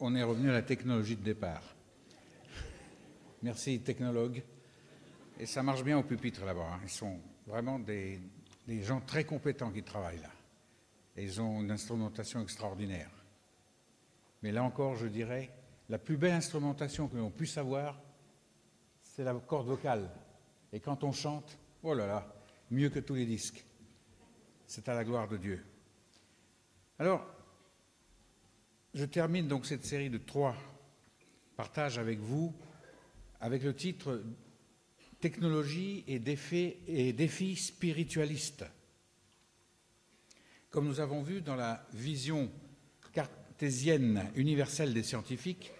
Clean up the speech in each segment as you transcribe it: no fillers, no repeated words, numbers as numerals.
on est revenu à la technologie de départ. Merci, technologues. Et ça marche bien au pupitre là-bas. Hein. Ils sont vraiment des gens très compétents qui travaillent là. Et ils ont une instrumentation extraordinaire. Mais là encore, je dirais, la plus belle instrumentation que l'on puisse avoir, c'est la corde vocale. Et quand on chante, oh là là, mieux que tous les disques. C'est à la gloire de Dieu. Alors, je termine donc cette série de 3 partages avec vous, avec le titre « Technologie et défis spiritualistes ». Comme nous avons vu dans la vision cartésienne universelle des scientifiques,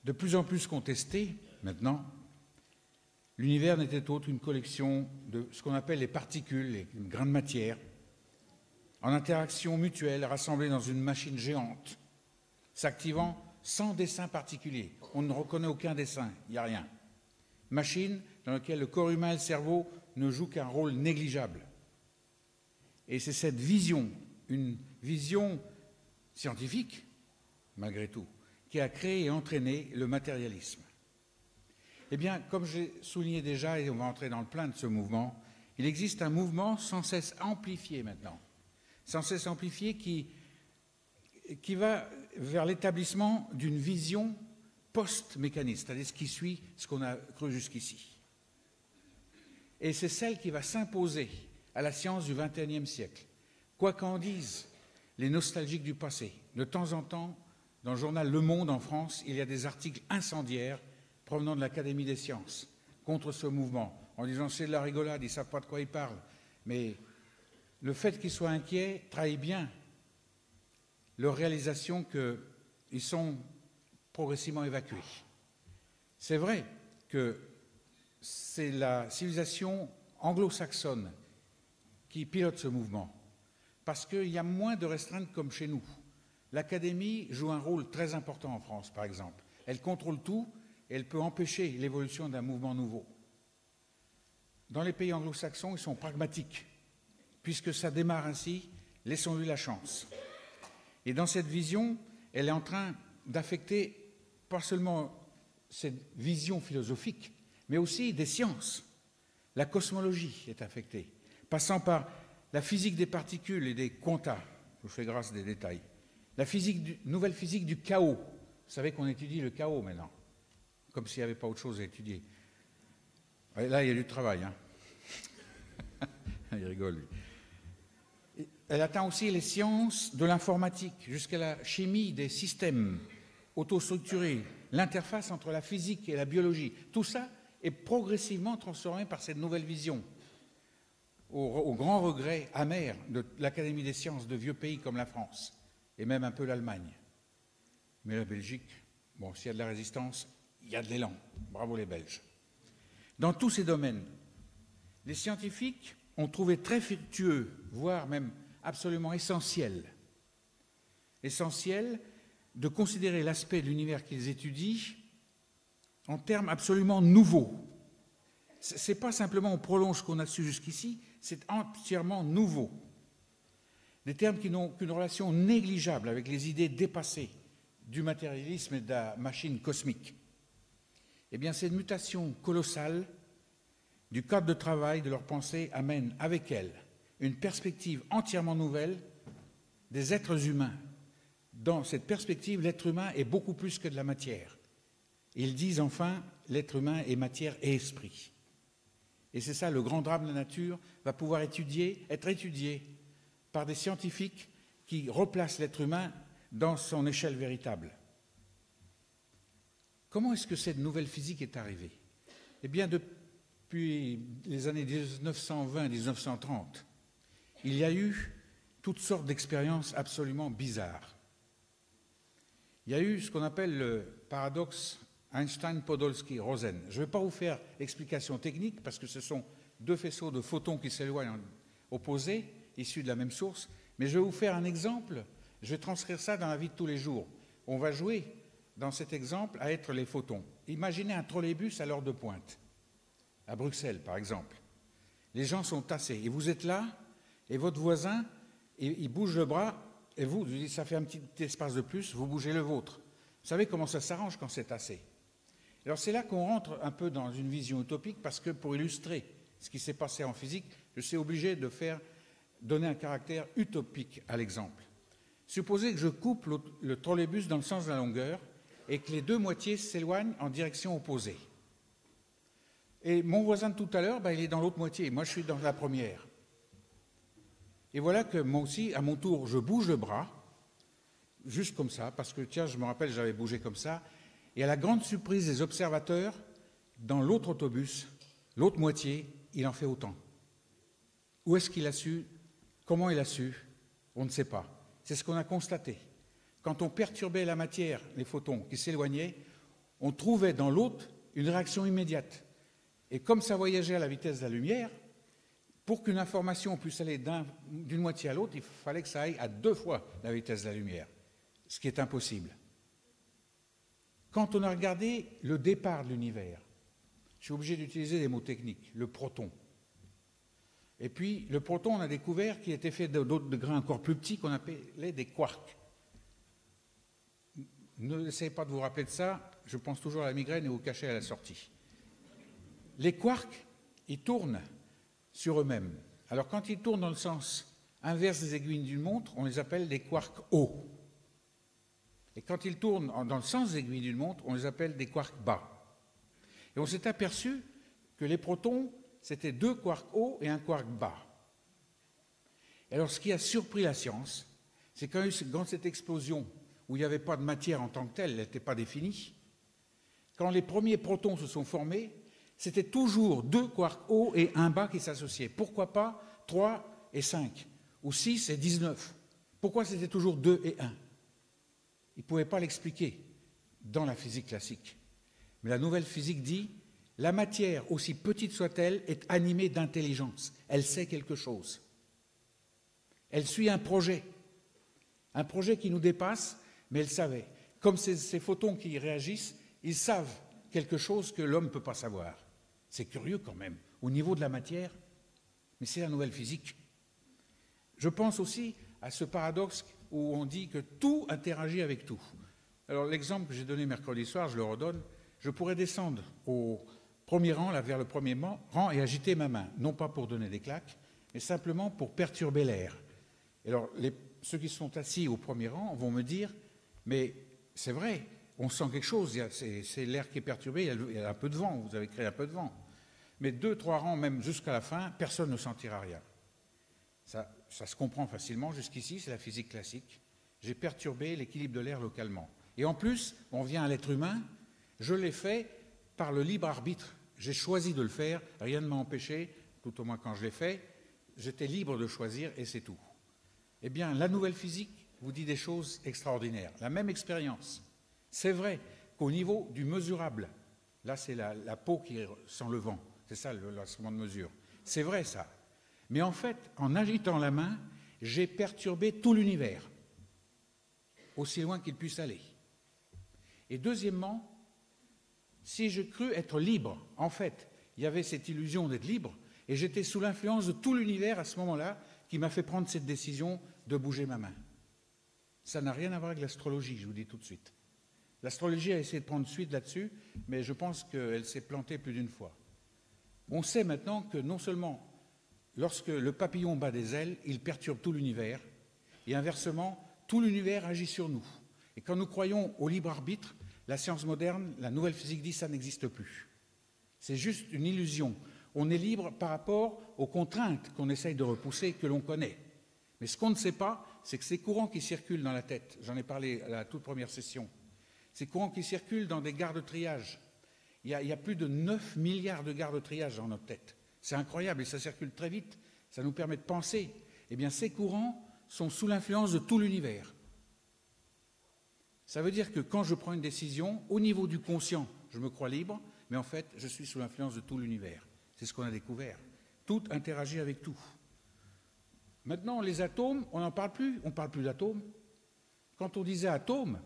de plus en plus contestée maintenant, l'univers n'était autre qu'une collection de ce qu'on appelle les particules, les grains de matière, en interaction mutuelle, rassemblés dans une machine géante, s'activant sans dessin particulier. On ne reconnaît aucun dessin, il n'y a rien. Machine dans laquelle le corps humain et le cerveau ne jouent qu'un rôle négligeable. Et c'est cette vision, une vision scientifique, malgré tout, qui a créé et entraîné le matérialisme. Eh bien, comme j'ai souligné déjà, et on va entrer dans le plein de ce mouvement, il existe un mouvement sans cesse amplifié maintenant, sans cesse amplifié qui va vers l'établissement d'une vision post-mécaniste, c'est-à-dire ce qui suit ce qu'on a cru jusqu'ici. Et c'est celle qui va s'imposer à la science du XXIe siècle. Quoi qu'en disent les nostalgiques du passé, de temps en temps, dans le journal Le Monde en France, il y a des articles incendiaires provenant de l'Académie des sciences contre ce mouvement, en disant c'est de la rigolade, ils ne savent pas de quoi ils parlent. Mais le fait qu'ils soient inquiets trahit bien leur réalisation qu'ils sont progressivement évacués. C'est vrai que c'est la civilisation anglo-saxonne qui pilote ce mouvement, parce qu'il y a moins de restreintes comme chez nous. L'Académie joue un rôle très important en France, par exemple. Elle contrôle tout et elle peut empêcher l'évolution d'un mouvement nouveau. Dans les pays anglo-saxons, ils sont pragmatiques. Puisque ça démarre ainsi, laissons-lui la chance. Et dans cette vision, elle est en train d'affecter pas seulement cette vision philosophique, mais aussi des sciences. La cosmologie est affectée, passant par la physique des particules et des quanta. Je vous fais grâce des détails. La nouvelle physique du chaos. Vous savez qu'on étudie le chaos maintenant, comme s'il n'y avait pas autre chose à étudier. Et là, il y a du travail. Hein. Il rigole, lui. Elle atteint aussi les sciences de l'informatique, jusqu'à la chimie des systèmes autostructurés, l'interface entre la physique et la biologie. Tout ça est progressivement transformé par cette nouvelle vision, au grand regret amer de l'Académie des sciences de vieux pays comme la France, et même un peu l'Allemagne. Mais la Belgique, bon, s'il y a de la résistance, il y a de l'élan. Bravo les Belges. Dans tous ces domaines, les scientifiques ont trouvé très fructueux, voire même absolument essentiel, de considérer l'aspect de l'univers qu'ils étudient en termes absolument nouveaux. Ce n'est pas simplement on prolonge ce qu'on a su jusqu'ici, c'est entièrement nouveau. Des termes qui n'ont qu'une relation négligeable avec les idées dépassées du matérialisme et de la machine cosmique. Eh bien, cette mutation colossale du cadre de travail de leur pensée amène avec elle une perspective entièrement nouvelle des êtres humains. Dans cette perspective, l'être humain est beaucoup plus que de la matière. Ils disent enfin, l'être humain est matière et esprit. Et c'est ça, le grand drame de la nature va pouvoir être étudié par des scientifiques qui replacent l'être humain dans son échelle véritable. Comment est-ce que cette nouvelle physique est arrivée? Eh bien, depuis les années 1920-1930, il y a eu toutes sortes d'expériences absolument bizarres. Il y a eu ce qu'on appelle le paradoxe Einstein-Podolsky-Rosen. Je ne vais pas vous faire l'explication technique parce que ce sont deux faisceaux de photons qui s'éloignent opposés, issus de la même source, mais je vais vous faire un exemple, je vais transcrire ça dans la vie de tous les jours. On va jouer dans cet exemple à être les photons. Imaginez un trolleybus à l'heure de pointe, à Bruxelles par exemple. Les gens sont tassés et vous êtes là et votre voisin, il bouge le bras et vous, ça fait un petit espace de plus, vous bougez le vôtre. Vous savez comment ça s'arrange quand c'est assez. Alors c'est là qu'on rentre un peu dans une vision utopique, parce que pour illustrer ce qui s'est passé en physique, je suis obligé de donner un caractère utopique à l'exemple. Supposez que je coupe le trolleybus dans le sens de la longueur et que les deux moitiés s'éloignent en direction opposée. Et mon voisin de tout à l'heure, il est dans l'autre moitié, moi je suis dans la première. Et voilà que moi aussi, à mon tour, je bouge le bras, juste comme ça, parce que tiens, je me rappelle, j'avais bougé comme ça, et à la grande surprise des observateurs, dans l'autre autobus, l'autre moitié, il en fait autant. Où est-ce qu'il a su? Comment il a su? On ne sait pas. C'est ce qu'on a constaté. Quand on perturbait la matière, les photons qui s'éloignaient, on trouvait dans l'autre une réaction immédiate. Et comme ça voyageait à la vitesse de la lumière, pour qu'une information puisse aller d'une moitié à l'autre, il fallait que ça aille à 2 fois la vitesse de la lumière, ce qui est impossible. Quand on a regardé le départ de l'univers, je suis obligé d'utiliser des mots techniques, le proton. Et puis, le proton, on a découvert qu'il était fait de grains encore plus petits qu'on appelait des quarks. Ne essayez pas de vous rappeler de ça, je pense toujours à la migraine et au cachet à la sortie. Les quarks, ils tournent sur eux-mêmes. Alors, quand ils tournent dans le sens inverse des aiguilles d'une montre, on les appelle des quarks hauts. Et quand ils tournent dans le sens des aiguilles d'une montre, on les appelle des quarks bas. Et on s'est aperçu que les protons, c'était 2 quarks hauts et un quark bas. Et alors, ce qui a surpris la science, c'est quand dans cette explosion, où il n'y avait pas de matière en tant que telle, elle n'était pas définie, quand les premiers protons se sont formés, c'était toujours 2 quarks hauts et un bas qui s'associaient. Pourquoi pas 3 et 5, ou 6 et 19? Pourquoi c'était toujours 2 et 1? Ils ne pouvaient pas l'expliquer dans la physique classique. Mais la nouvelle physique dit, la matière, aussi petite soit-elle, est animée d'intelligence. Elle sait quelque chose. Elle suit un projet qui nous dépasse, mais elle savait. Comme ces photons qui réagissent, ils savent quelque chose que l'homme ne peut pas savoir. C'est curieux quand même, au niveau de la matière, mais c'est la nouvelle physique. Je pense aussi à ce paradoxe où on dit que tout interagit avec tout. Alors l'exemple que j'ai donné mercredi soir, je le redonne, je pourrais descendre au premier rang, là, vers le premier rang, et agiter ma main, non pas pour donner des claques, mais simplement pour perturber l'air. Et alors, ceux qui sont assis au premier rang vont me dire, mais c'est vrai, on sent quelque chose, c'est l'air qui est perturbé, il y a un peu de vent, vous avez créé un peu de vent. Mais 2, 3 rangs, même jusqu'à la fin, personne ne sentira rien. Ça se comprend facilement, jusqu'ici, c'est la physique classique. J'ai perturbé l'équilibre de l'air localement. Et en plus, on vient à l'être humain, je l'ai fait par le libre arbitre. J'ai choisi de le faire, rien ne m'a empêché, tout au moins quand je l'ai fait, j'étais libre de choisir et c'est tout. Eh bien, la nouvelle physique vous dit des choses extraordinaires. La même expérience. C'est vrai qu'au niveau du mesurable, là c'est la peau qui sent le vent, c'est ça l'instrument de mesure. C'est vrai ça. Mais en fait, en agitant la main, j'ai perturbé tout l'univers, aussi loin qu'il puisse aller. Et deuxièmement, si je crus être libre, en fait, il y avait cette illusion d'être libre, et j'étais sous l'influence de tout l'univers à ce moment-là, qui m'a fait prendre cette décision de bouger ma main. Ça n'a rien à voir avec l'astrologie, je vous dis tout de suite. L'astrologie a essayé de prendre suite là-dessus, mais je pense qu'elle s'est plantée plus d'une fois. On sait maintenant que non seulement lorsque le papillon bat des ailes, il perturbe tout l'univers, et inversement, tout l'univers agit sur nous. Et quand nous croyons au libre arbitre, la science moderne, la nouvelle physique dit que ça n'existe plus. C'est juste une illusion. On est libre par rapport aux contraintes qu'on essaye de repousser, que l'on connaît. Mais ce qu'on ne sait pas, c'est que ces courants qui circulent dans la tête, j'en ai parlé à la toute première session, ces courants qui circulent dans des gares de triage, il y a plus de 9 milliards de gares de triage dans notre tête. C'est incroyable et ça circule très vite, ça nous permet de penser. Eh bien, ces courants sont sous l'influence de tout l'univers. Ça veut dire que quand je prends une décision, au niveau du conscient, je me crois libre, mais en fait, je suis sous l'influence de tout l'univers. C'est ce qu'on a découvert. Tout interagit avec tout. Maintenant, les atomes, on n'en parle plus, on ne parle plus d'atomes. Quand on disait atome,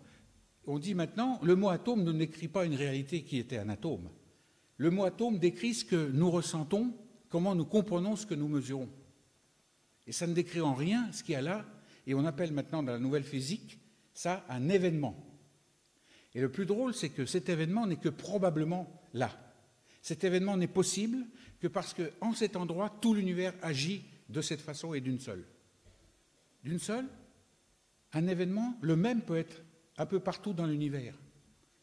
on dit maintenant, le mot atome ne décrit pas une réalité qui était un atome. Le mot atome décrit ce que nous ressentons, comment nous comprenons ce que nous mesurons. Et ça ne décrit en rien ce qu'il y a là, Et on appelle maintenant dans la nouvelle physique ça un événement. Et le plus drôle, c'est que cet événement n'est que probablement là. Cet événement n'est possible que parce qu'en cet endroit, tout l'univers agit de cette façon et d'une seule. D'une seule, un événement, le même peut être un peu partout dans l'univers.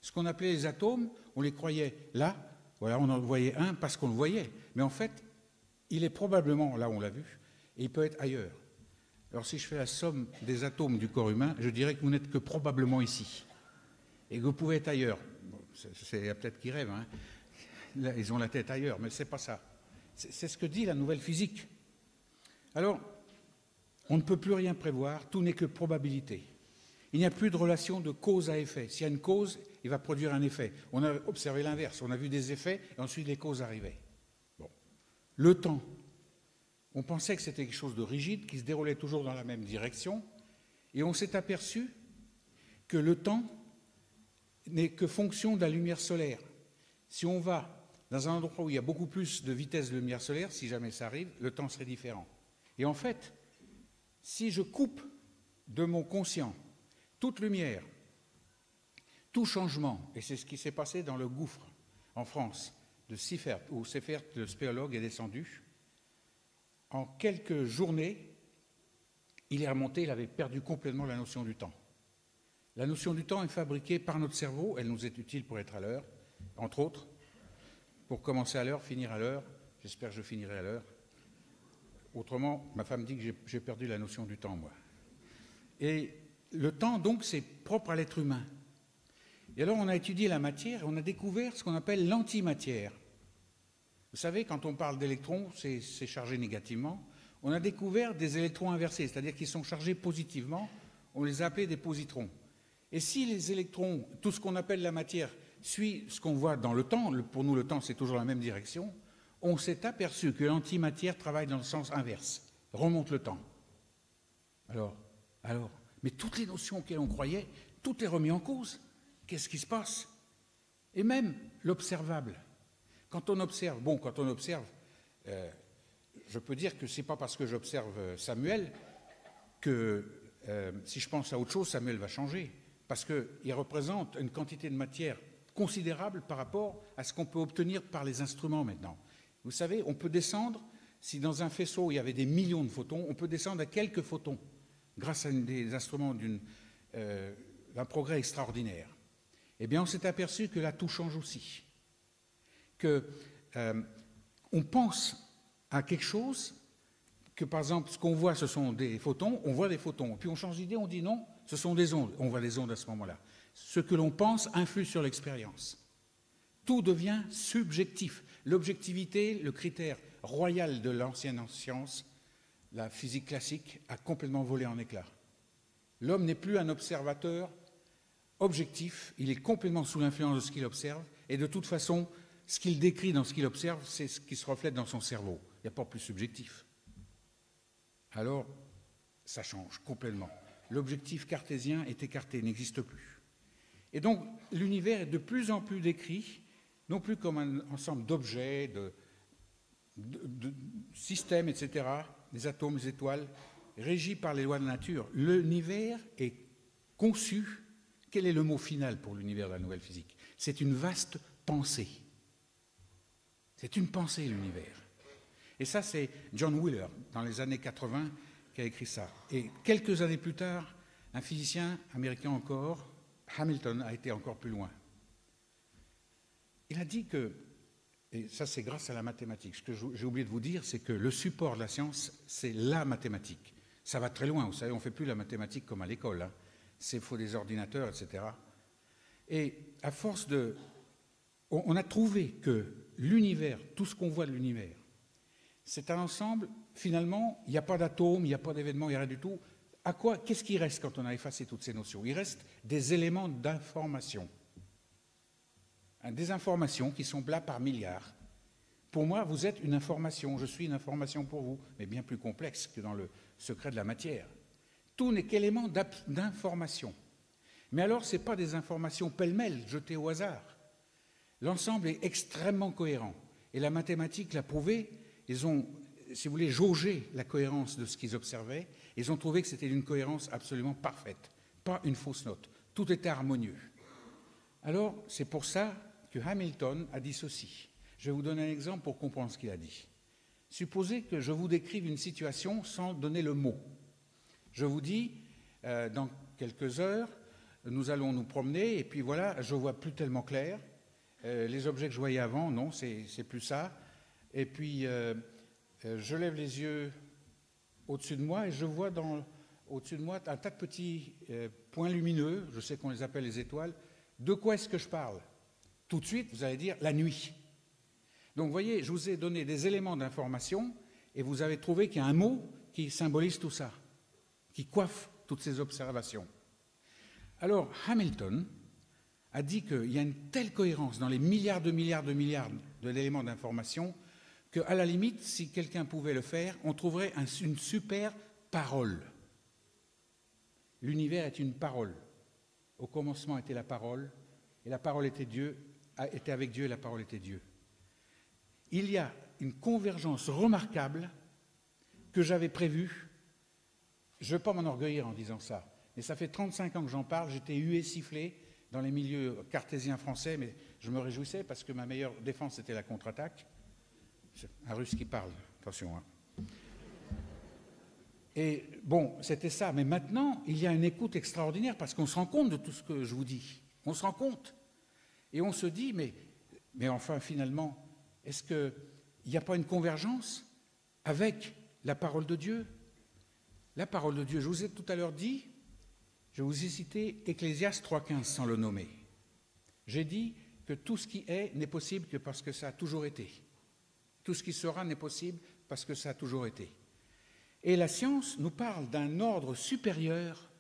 Ce qu'on appelait les atomes, on les croyait là, voilà, on en voyait un parce qu'on le voyait. Mais en fait, il est probablement, là on l'a vu, et il peut être ailleurs. Alors si je fais la somme des atomes du corps humain, je dirais que vous n'êtes que probablement ici. Et que vous pouvez être ailleurs. Bon, il y a peut-être qui rêvent, hein. Là, ils ont la tête ailleurs, mais ce n'est pas ça. C'est ce que dit la nouvelle physique. Alors, on ne peut plus rien prévoir, tout n'est que probabilité. Il n'y a plus de relation de cause à effet. S'il y a une cause, il va produire un effet. On a observé l'inverse, on a vu des effets et ensuite les causes arrivaient. Bon. Le temps, on pensait que c'était quelque chose de rigide, qui se déroulait toujours dans la même direction, et on s'est aperçu que le temps n'est que fonction de la lumière solaire. Si on va dans un endroit où il y a beaucoup plus de vitesse de lumière solaire, si jamais ça arrive, le temps serait différent. Et en fait, si je coupe de mon conscient toute lumière, tout changement, et c'est ce qui s'est passé dans le gouffre en France de Seefert, où Seefert, le spéologue, est descendu, en quelques journées, il est remonté, il avait perdu complètement la notion du temps. La notion du temps est fabriquée par notre cerveau, elle nous est utile pour être à l'heure, entre autres, pour commencer à l'heure, finir à l'heure, j'espère que je finirai à l'heure. Autrement, ma femme dit que j'ai perdu la notion du temps, moi. Et le temps, donc, c'est propre à l'être humain. Et alors, on a étudié la matière et on a découvert ce qu'on appelle l'antimatière. Vous savez, quand on parle d'électrons, c'est chargé négativement. On a découvert des électrons inversés, c'est-à-dire qu'ils sont chargés positivement. On les a appelés des positrons. Et si les électrons, tout ce qu'on appelle la matière, suit ce qu'on voit dans le temps, pour nous le temps c'est toujours la même direction, on s'est aperçu que l'antimatière travaille dans le sens inverse, remonte le temps. Alors, mais toutes les notions auxquelles on croyait, tout est remis en cause. Qu'est-ce qui se passe? Et même l'observable. Quand on observe, je peux dire que ce n'est pas parce que j'observe Samuel que si je pense à autre chose, Samuel va changer. Parce qu'il représente une quantité de matière considérable par rapport à ce qu'on peut obtenir par les instruments maintenant. Vous savez, on peut descendre, si dans un faisceau il y avait des millions de photons, on peut descendre à quelques photons grâce à des instruments d'un progrès extraordinaire. Eh bien, on s'est aperçu que là, tout change aussi. On pense à quelque chose, que par exemple, ce qu'on voit, ce sont des photons, on voit des photons. Puis on change d'idée, on dit non, ce sont des ondes. On voit des ondes à ce moment-là. Ce que l'on pense influe sur l'expérience. Tout devient subjectif. L'objectivité, le critère royal de l'ancienne science, la physique classique, a complètement volé en éclats. L'homme n'est plus un observateur objectif, il est complètement sous l'influence de ce qu'il observe, et de toute façon, ce qu'il décrit dans ce qu'il observe, c'est ce qui se reflète dans son cerveau. Il n'y a pas plus subjectif. Alors, ça change complètement. L'objectif cartésien est écarté, n'existe plus. Et donc, l'univers est de plus en plus décrit, non plus comme un ensemble d'objets, de systèmes, etc., des atomes, des étoiles, régis par les lois de la nature. L'univers est conçu. Quel est le mot final pour l'univers de la nouvelle physique? C'est une vaste pensée. C'est une pensée, l'univers. Et ça, c'est John Wheeler, dans les années 80, qui a écrit ça. Et quelques années plus tard, un physicien américain encore, Hamilton, a été encore plus loin. Il a dit que, et ça c'est grâce à la mathématique, ce que j'ai oublié de vous dire, c'est que le support de la science, c'est la mathématique. Ça va très loin, vous savez, on ne fait plus la mathématique comme à l'école, hein. Il faut des ordinateurs, etc. Et à force de... On a trouvé que l'univers, tout ce qu'on voit de l'univers, c'est un ensemble, finalement, il n'y a pas d'atomes, il n'y a pas d'événements, il n'y a rien du tout. Qu'est-ce qui reste quand on a effacé toutes ces notions? Il reste des éléments d'information. Des informations qui sont là par milliards. Pour moi, vous êtes une information, je suis une information pour vous, mais bien plus complexe que dans le secret de la matière. Tout n'est qu'élément d'information. Mais alors, ce n'est pas des informations pêle-mêle, jetées au hasard. L'ensemble est extrêmement cohérent. Et la mathématique l'a prouvé. Ils ont si vous voulez, jauger la cohérence de ce qu'ils observaient. Ils ont trouvé que c'était une cohérence absolument parfaite, pas une fausse note. Tout était harmonieux. Alors, c'est pour ça que Hamilton a dit ceci. Je vais vous donner un exemple pour comprendre ce qu'il a dit. Supposez que je vous décrive une situation sans donner le mot. Je vous dis, dans quelques heures, nous allons nous promener, et puis voilà, je ne vois plus tellement clair. Les objets que je voyais avant, non, c'est plus ça. Et puis, je lève les yeux au-dessus de moi, et je vois au-dessus de moi un tas de petits points lumineux, je sais qu'on les appelle les étoiles. De quoi est-ce que je parle? Tout de suite, vous allez dire la nuit. Donc, vous voyez, je vous ai donné des éléments d'information, et vous avez trouvé qu'il y a un mot qui symbolise tout ça, qui coiffe toutes ces observations. Alors, Hamilton a dit qu'il y a une telle cohérence dans les milliards d'éléments d'information qu'à la limite, si quelqu'un pouvait le faire, on trouverait une super parole. L'univers est une parole. Au commencement était la parole, et la parole était Dieu, était avec Dieu, et la parole était Dieu. Il y a une convergence remarquable que j'avais prévue. Je ne veux pas m'enorgueillir en disant ça, mais ça fait 35 ans que j'en parle, j'étais hué, sifflé dans les milieux cartésiens français, mais je me réjouissais parce que ma meilleure défense était la contre-attaque. C'est un Russe qui parle, attention. Hein. Et bon, c'était ça. Mais maintenant, il y a une écoute extraordinaire parce qu'on se rend compte de tout ce que je vous dis. On se rend compte. Et on se dit, mais enfin, finalement, est-ce qu'il n'y a pas une convergence avec la parole de Dieu? La parole de Dieu, je vous ai tout à l'heure dit, je vous ai cité Ecclésiaste 3,15 sans le nommer. J'ai dit que tout ce qui est n'est possible que parce que ça a toujours été. Tout ce qui sera n'est possible parce que ça a toujours été. Et la science nous parle d'un ordre supérieur.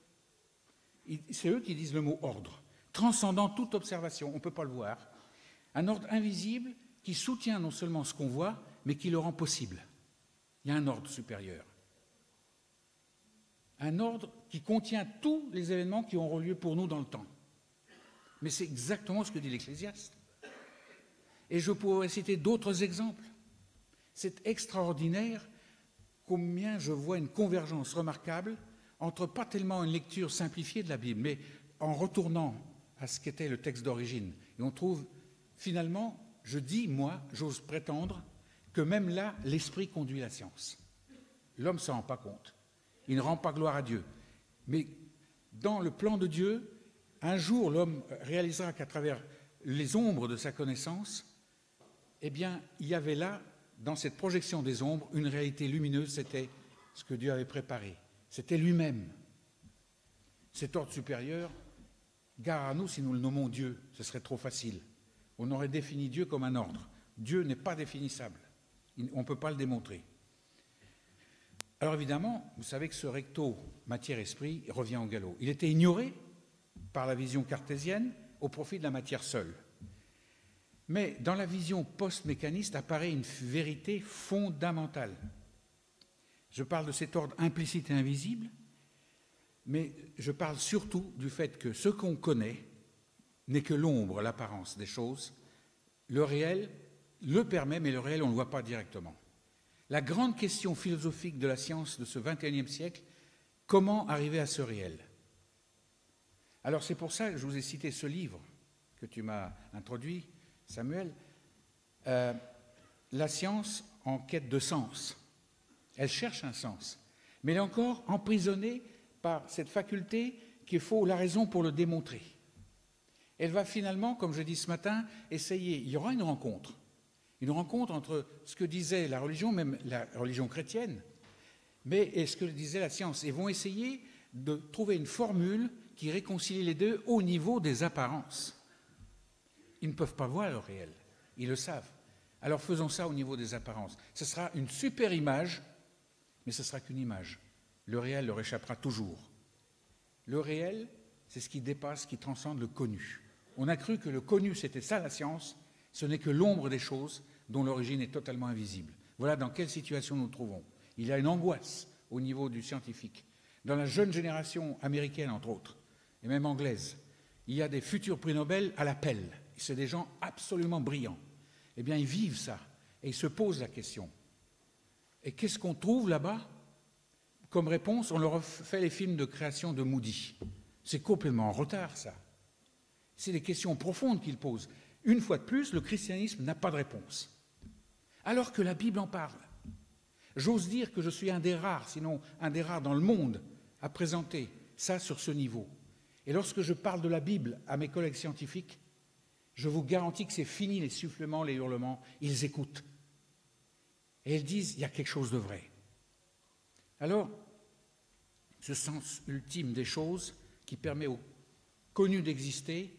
C'est eux qui disent le mot ordre, transcendant toute observation, on ne peut pas le voir. Un ordre invisible qui soutient non seulement ce qu'on voit, mais qui le rend possible. Il y a un ordre supérieur. Un ordre qui contient tous les événements qui auront lieu pour nous dans le temps. Mais c'est exactement ce que dit l'Ecclésiaste. Et je pourrais citer d'autres exemples. C'est extraordinaire combien je vois une convergence remarquable entre pas tellement une lecture simplifiée de la Bible, mais en retournant à ce qu'était le texte d'origine. Et on trouve, finalement, je dis, moi, j'ose prétendre, que même là, l'esprit conduit la science. L'homme ne s'en rend pas compte. Il ne rend pas gloire à Dieu. Mais dans le plan de Dieu, un jour, l'homme réalisera qu'à travers les ombres de sa connaissance, eh bien, il y avait là, dans cette projection des ombres, une réalité lumineuse, c'était ce que Dieu avait préparé. C'était lui-même. Cet ordre supérieur, gare à nous si nous le nommons Dieu, ce serait trop facile. On aurait défini Dieu comme un ordre. Dieu n'est pas définissable. On ne peut pas le démontrer. Alors évidemment, vous savez que ce recto matière-esprit revient au galop. Il était ignoré par la vision cartésienne au profit de la matière seule. Mais dans la vision post-mécaniste apparaît une vérité fondamentale. Je parle de cet ordre implicite et invisible, mais je parle surtout du fait que ce qu'on connaît n'est que l'ombre, l'apparence des choses. Le réel le permet, mais le réel, on ne le voit pas directement. La grande question philosophique de la science de ce XXIe siècle, comment arriver à ce réel? Alors c'est pour ça que je vous ai cité ce livre que tu m'as introduit, Samuel, La science en quête de sens. Elle cherche un sens, mais elle est encore emprisonnée par cette faculté qu'il faut la raison pour le démontrer. Elle va finalement, comme je dis ce matin, essayer, il y aura une rencontre entre ce que disait la religion, même la religion chrétienne, et ce que disait la science. Ils vont essayer de trouver une formule qui réconcilie les deux au niveau des apparences. Ils ne peuvent pas voir le réel, ils le savent. Alors faisons ça au niveau des apparences. Ce sera une super image, mais ce ne sera qu'une image. Le réel leur échappera toujours. Le réel, c'est ce qui dépasse, qui transcende le connu. On a cru que le connu, c'était ça la science. Ce n'est que l'ombre des choses dont l'origine est totalement invisible. Voilà dans quelle situation nous nous trouvons. Il y a une angoisse au niveau du scientifique. Dans la jeune génération américaine, entre autres, et même anglaise, il y a des futurs prix Nobel à l'appel. C'est des gens absolument brillants. Eh bien, ils vivent ça et ils se posent la question. Et qu'est-ce qu'on trouve là-bas? Comme réponse, on leur fait les films de création de Moody. C'est complètement en retard, ça. C'est des questions profondes qu'ils posent. Une fois de plus, le christianisme n'a pas de réponse. Alors que la Bible en parle. J'ose dire que je suis un des rares, sinon un des rares dans le monde, à présenter ça sur ce niveau. Et lorsque je parle de la Bible à mes collègues scientifiques, je vous garantis que c'est fini les sifflements, les hurlements, ils écoutent. Et ils disent, il y a quelque chose de vrai. Alors, ce sens ultime des choses qui permet aux connus d'exister,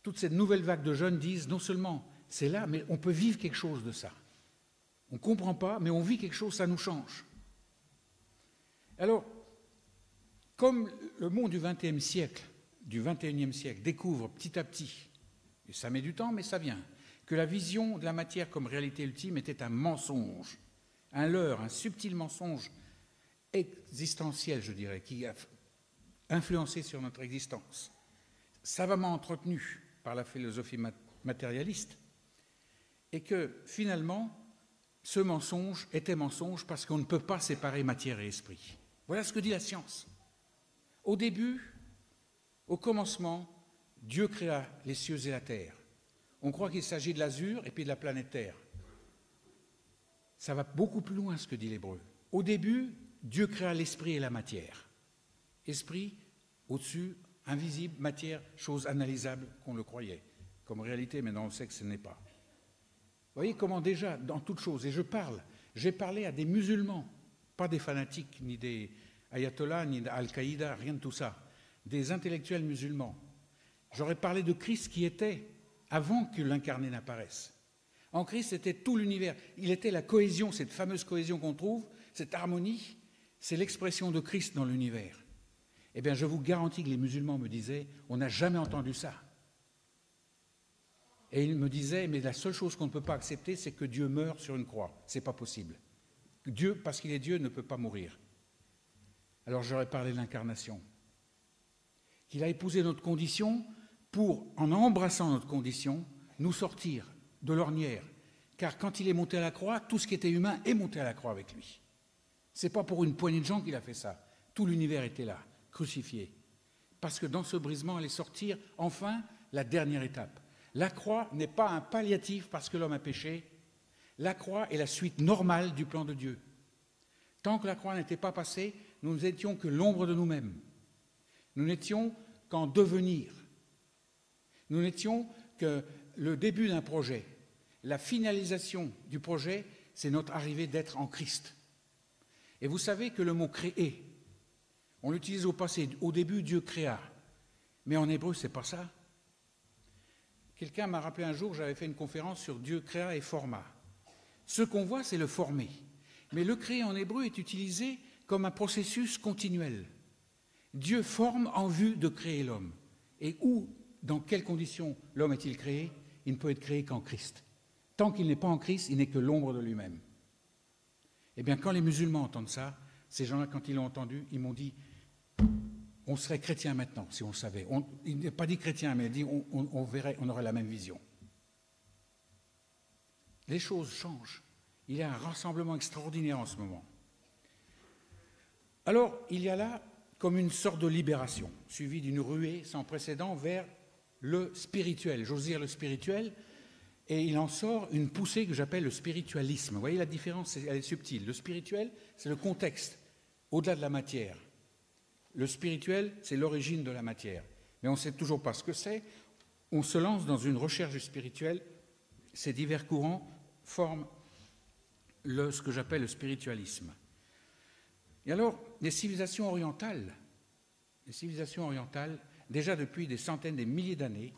toute cette nouvelle vague de jeunes disent, non seulement c'est là, mais on peut vivre quelque chose de ça. On ne comprend pas, mais on vit quelque chose, ça nous change. Alors, comme le monde du XXe siècle, du XXIe siècle, découvre petit à petit, et ça met du temps, mais ça vient, que la vision de la matière comme réalité ultime était un mensonge, un leurre, un subtil mensonge existentiel, je dirais, qui a influencé sur notre existence, savamment entretenu par la philosophie matérialiste, et que finalement, ce mensonge était mensonge parce qu'on ne peut pas séparer matière et esprit. Voilà ce que dit la science. Au début, au commencement, Dieu créa les cieux et la terre. On croit qu'il s'agit de l'azur et puis de la planète Terre. Ça va beaucoup plus loin, ce que dit l'Hébreu. Au début, Dieu créa l'esprit et la matière. Esprit, au-dessus, invisible, matière, chose analysable qu'on le croyait. Comme réalité, maintenant on sait que ce n'est pas. Vous voyez comment déjà, dans toute chose, et j'ai parlé à des musulmans, pas des fanatiques, ni des ayatollahs, ni d'Al-Qaïda, rien de tout ça, des intellectuels musulmans. J'aurais parlé de Christ qui était avant que l'incarné n'apparaisse. En Christ, c'était tout l'univers. Il était la cohésion, cette fameuse cohésion qu'on trouve, cette harmonie, c'est l'expression de Christ dans l'univers. Eh bien, je vous garantis que les musulmans me disaient, on n'a jamais entendu ça. Et ils me disaient, mais la seule chose qu'on ne peut pas accepter, c'est que Dieu meure sur une croix. Ce n'est pas possible. Dieu, parce qu'il est Dieu, ne peut pas mourir. Alors j'aurais parlé de l'incarnation. Qu'il a épousé notre condition pour, en embrassant notre condition, nous sortir de l'ornière. Car quand il est monté à la croix, tout ce qui était humain est monté à la croix avec lui. Ce n'est pas pour une poignée de gens qu'il a fait ça. Tout l'univers était là, crucifié. Parce que dans ce brisement allait sortir, enfin, la dernière étape. La croix n'est pas un palliatif parce que l'homme a péché. La croix est la suite normale du plan de Dieu. Tant que la croix n'était pas passée, nous n'étions que l'ombre de nous-mêmes. Nous n'étions qu'en devenir. Nous n'étions que le début d'un projet. La finalisation du projet, c'est notre arrivée d'être en Christ. Et vous savez que le mot « créer », on l'utilise au passé. Au début, Dieu créa. Mais en hébreu, ce n'est pas ça. Quelqu'un m'a rappelé un jour, j'avais fait une conférence sur Dieu créa et forma. Ce qu'on voit, c'est le former. Mais le créer en hébreu est utilisé comme un processus continuel. Dieu forme en vue de créer l'homme. Et où, dans quelles conditions l'homme est-il créé? Il ne peut être créé qu'en Christ. Tant qu'il n'est pas en Christ, il n'est que l'ombre de lui-même. Eh bien, quand les musulmans entendent ça, ces gens-là, quand ils l'ont entendu, ils m'ont dit on serait chrétien maintenant, si on le savait. Il n'a pas dit chrétien, mais il a dit on verrait, on aurait la même vision. Les choses changent. Il y a un rassemblement extraordinaire en ce moment. Alors, il y a là comme une sorte de libération, suivie d'une ruée sans précédent vers le spirituel. J'ose dire le spirituel, et il en sort une poussée que j'appelle le spiritualisme. Vous voyez la différence, elle est subtile. Le spirituel, c'est le contexte, au-delà de la matière. Le spirituel, c'est l'origine de la matière. Mais on ne sait toujours pas ce que c'est. On se lance dans une recherche spirituelle. Ces divers courants forment ce que j'appelle le spiritualisme. Et alors, les civilisations orientales, déjà depuis des centaines, des milliers d'années,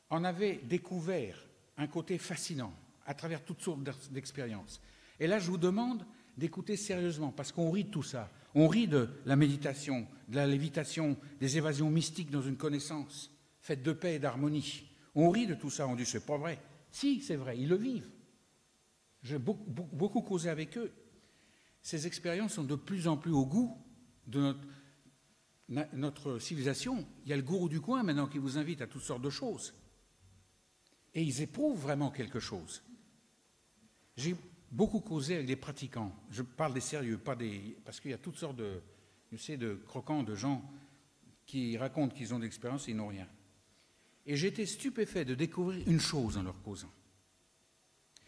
en avaient découvert un côté fascinant à travers toutes sortes d'expériences. Et là, je vous demande d'écouter sérieusement, parce qu'on rit de tout ça. On rit de la méditation, de la lévitation, des évasions mystiques dans une connaissance faite de paix et d'harmonie. On rit de tout ça, on dit c'est pas vrai. Si, c'est vrai, ils le vivent. J'ai beaucoup causé avec eux. Ces expériences sont de plus en plus au goût de notre civilisation. Il y a le gourou du coin maintenant qui vous invite à toutes sortes de choses. Et ils éprouvent vraiment quelque chose. J'ai beaucoup causé avec des pratiquants. Je parle des sérieux, pas des... Parce qu'il y a toutes sortes de croquants, de gens qui racontent qu'ils ont de l'expérience et ils n'ont rien. Et j'étais stupéfait de découvrir une chose en leur causant.